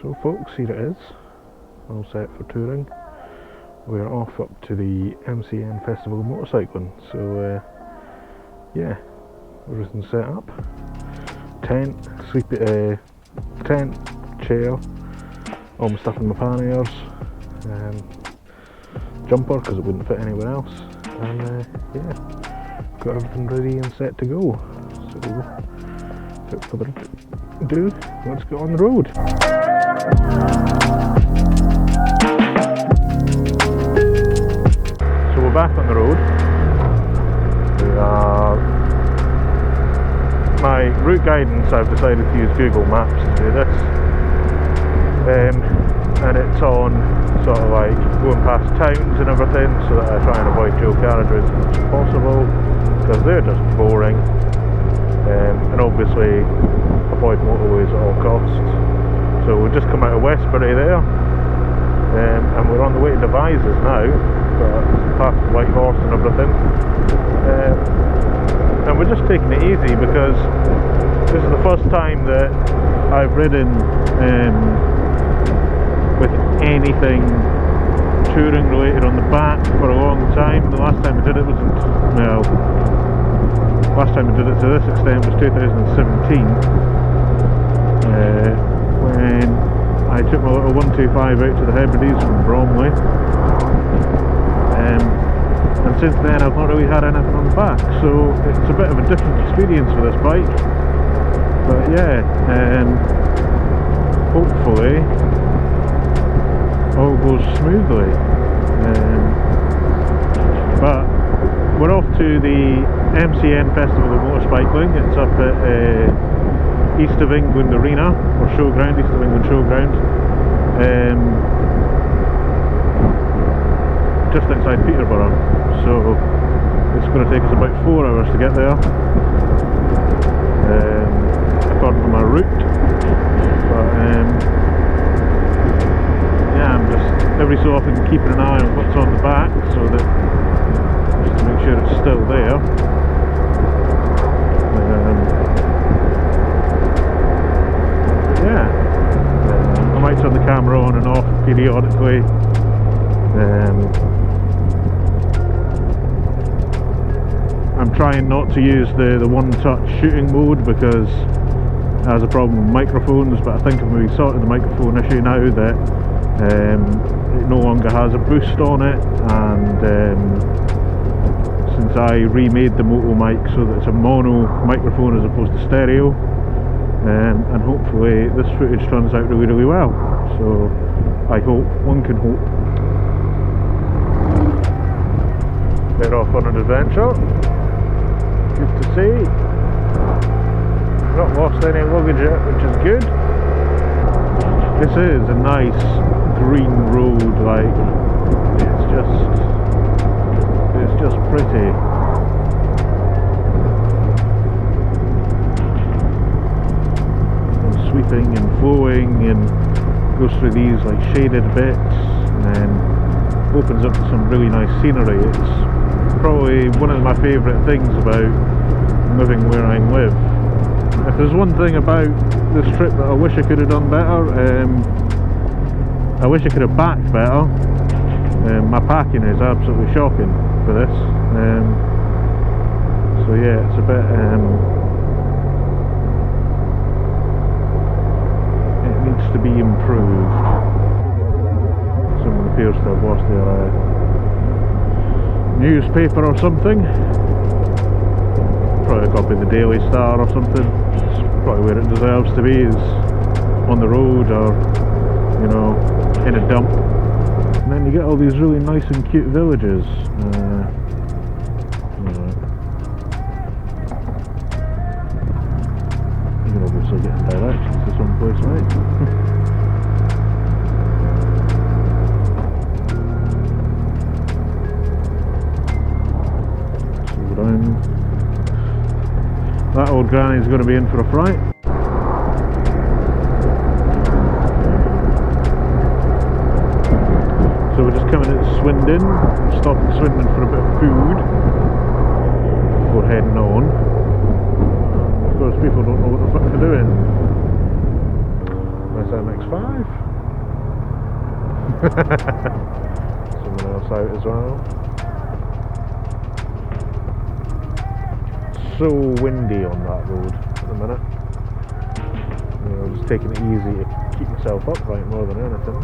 So folks, here it is, all set for touring. We're off up to the MCN Festival of Motorcycling, so yeah, everything's set up. Tent, chair, all my stuff in my panniers, jumper because it wouldn't fit anywhere else, and yeah, got everything ready and set to go. So without further ado, let's go on the road. So we're back on the road. My route guidance, I've decided to use Google Maps to do this, and it's on sort of like going past towns and everything, so that I try and avoid dual carriageways as much as possible because they're just boring, and obviously avoid motorways at all costs. So we've just come out of Westbury there, and we're on the way to Devizes now, past White Horse and everything, and we're just taking it easy because this is the first time that I've ridden with anything touring related on the back for a long time. The last time I did it was last time I did it to this extent was 2017, when I took my little 125 out to the Hebrides from Bromley, and since then I've not really had anything on the back, so it's a bit of a different experience with this bike. But yeah, hopefully all goes smoothly. But we're off to the MCN Festival of Motorcycling. It's up at East of England Arena, or Showground, East of England Showground, just outside Peterborough. So it's going to take us about 4 hours to get there, according to my route. But yeah, I'm just every so often keeping an eye on what's on the back, so that just to make sure it's still there. Yeah, I might turn the camera on and off periodically. I'm trying not to use the one-touch shooting mode because it has a problem with microphones, but I think I'm maybe sorted the microphone issue now, that it no longer has a boost on it, and since I remade the motomic so that it's a mono microphone as opposed to stereo, and hopefully this footage turns out really, really well. So I hope, one can hope. We're off on an adventure. Good to see. Not lost any luggage yet, which is good. This is a nice green road, like it's just pretty. And sweeping and flowing, and goes through these like shaded bits, and then opens up to some really nice scenery. It's probably one of my favourite things about living where I live. If there's one thing about this trip that I wish I could have done better, I wish I could have backed better. My packing is absolutely shocking for this, so yeah, it's a bit it needs to be improved. Someone appears to have lost their newspaper or something. Probably a copy of the Daily Star or something. It's probably where it deserves to be, is on the road, or you know, in a dump. And then you get all these really nice and cute villages. You can obviously get in directions to some place, right? That old granny's going to be in for a fright. So we're just coming into Swindon, stopping at Swindon for a bit of food before heading on. Of course, people don't know what the fuck they're doing. nice MX-5. Someone else out as well. So windy on that road at the minute. You know, just taking it easy to keep myself upright more than anything.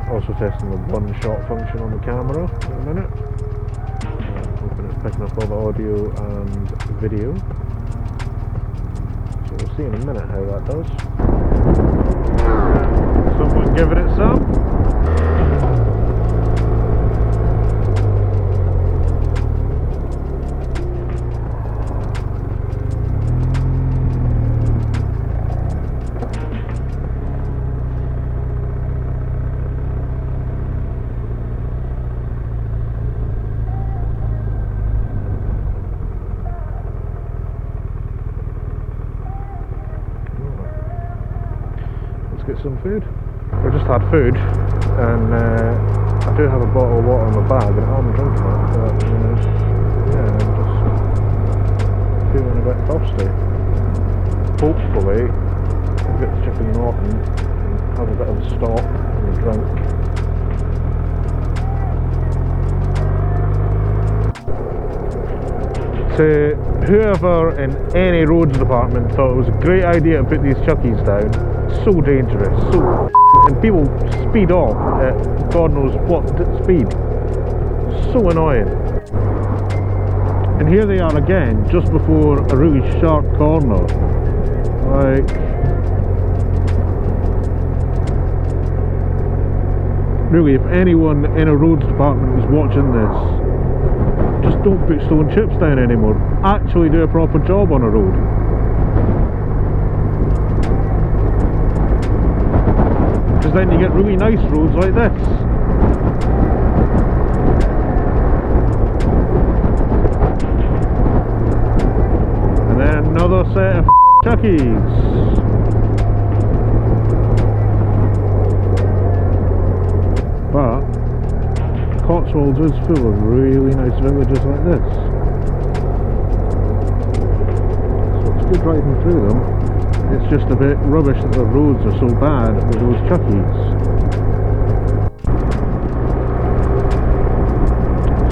Also testing the one-shot function on the camera at the minute. Hoping it's picking up all the audio and video. So we'll see in a minute how that does. Someone giving it some. Get some food. I just had food, and I do have a bottle of water in my bag, and I'm drinking it, but yeah, I'm just feeling a bit thirsty. Hopefully, I'll get to Chipping Norton and have a bit of a stop and a drink. To whoever in any roads department thought it was a great idea to put these chuckies down, so dangerous, and people speed off at God knows what speed. So annoying. And here they are again, just before a really sharp corner. Like, really, if anyone in a roads department is watching this, just don't put stone chips down anymore. Actually do a proper job on a road. Because then you get really nice roads like this. And then another set of chuckies. But Cotswolds is full of really nice villages like this. So it's good riding through them. It's just a bit rubbish that the roads are so bad with those chuckies.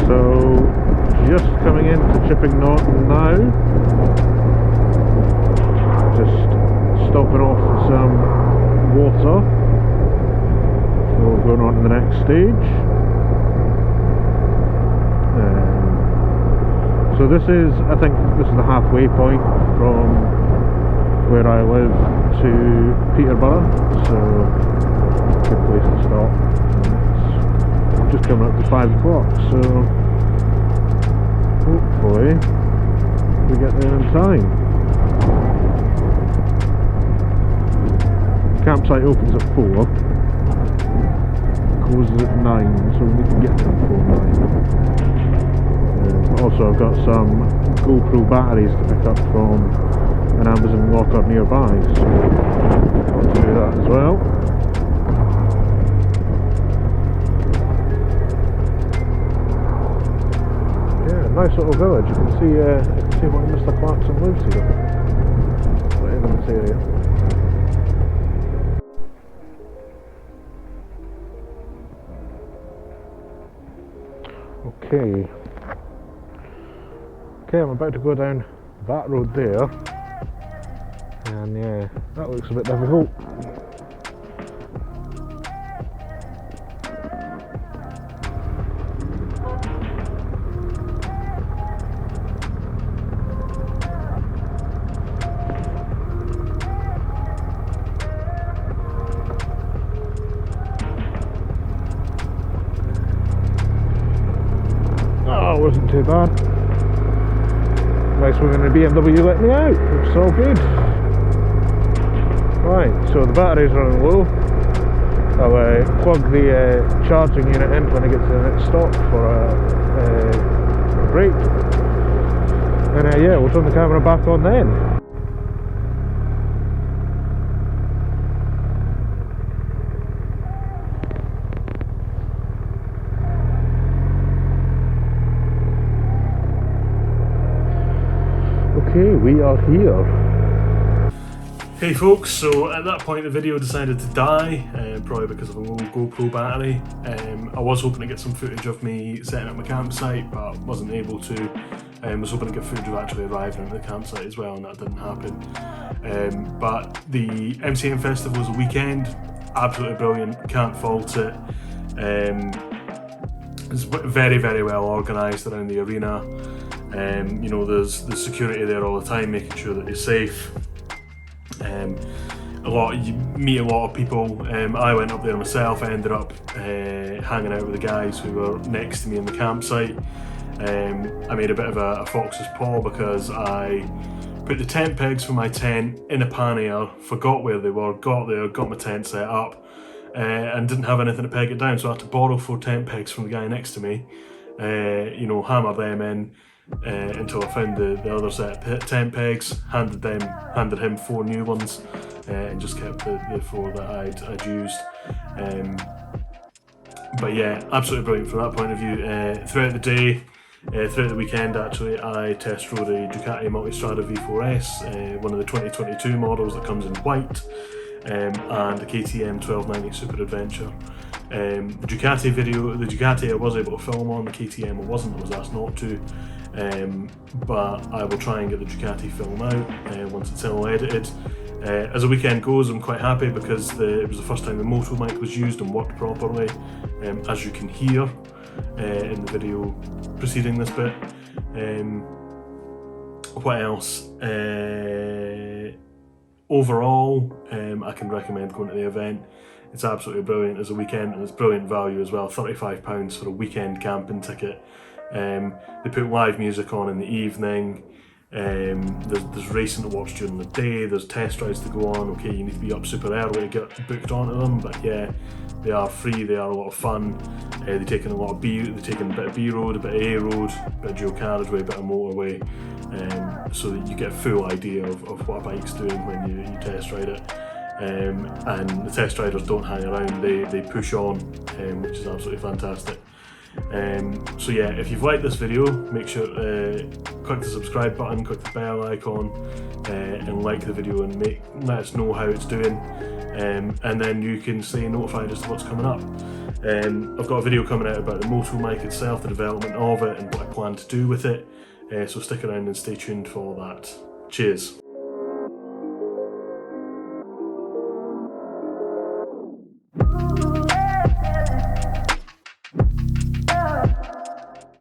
So, just coming into Chipping Norton now. Just stopping off for some water before going on to the next stage. So this is, I think this is the halfway point from where I live to Peterborough, so good place to stop. It's just coming up to 5 o'clock, so hopefully we get there in time. Campsite opens at 4, closes at 9, so we can get there before 9. Also, I've got some GoPro batteries to pick up from an Amazon locker nearby, so I'll do that as well. Yeah, nice little village. You can see why Mr. Clarkson lives here. Right in this area. Okay. Okay, I'm about to go down that road there, and yeah, that looks a bit difficult. Oh, it wasn't too bad. Nice one in the BMW let me out, it's all good. Right, so the battery's running low. I'll plug the charging unit in when I get to the next stop for a break. And yeah, we'll turn the camera back on then. Okay, we are here. Hey folks, so at that point the video decided to die, probably because of a low GoPro battery. I was hoping to get some footage of me setting up my campsite, but wasn't able to. Was hoping to get footage of actually arriving at the campsite as well, and that didn't happen. But the MCN festival was a weekend, absolutely brilliant, can't fault it. It's very, very well organised around the arena. You know, there's security there all the time, making sure that you're safe. You meet a lot of people. I went up there myself. I ended up hanging out with the guys who were next to me in the campsite. I made a bit of a fox's paw because I put the tent pegs for my tent in a pannier, forgot where they were, got there, got my tent set up, and didn't have anything to peg it down, so I had to borrow 4 tent pegs from the guy next to me, you know, hammer them in until I found the other set of tent pegs, handed him 4 new ones, and just kept the 4 that I'd used. But yeah, absolutely brilliant from that point of view. Throughout the day, throughout the weekend actually, I test rode a Ducati Multistrada V4S, one of the 2022 models that comes in white, and a KTM 1290 Super Adventure. The Ducati I was able to film on, the KTM I wasn't, I was asked not to. But I will try and get the Ducati film out once it's all edited. As the weekend goes, I'm quite happy because it was the first time the motomic was used and worked properly, as you can hear in the video preceding this bit. What else? Overall, I can recommend going to the event. It's absolutely brilliant as a weekend, and it's brilliant value as well. £35 for a weekend camping ticket. They put live music on in the evening. There's racing to watch during the day. There's test rides to go on. Okay, you need to be up super early to get booked onto them, but yeah, they are free. They are a lot of fun. They take in a lot of B. They take in a bit of B road, a bit of A road, a bit of dual carriageway, a bit of motorway, so that you get a full idea of what a bike's doing when you test ride it. And the test riders don't hang around. They push on, which is absolutely fantastic. So yeah, if you've liked this video, make sure click the subscribe button, click the bell icon, and like the video and let us know how it's doing, and then you can stay notified as to what's coming up. I've got a video coming out about the motomic itself, the development of it, and what I plan to do with it, so stick around and stay tuned for that. Cheers.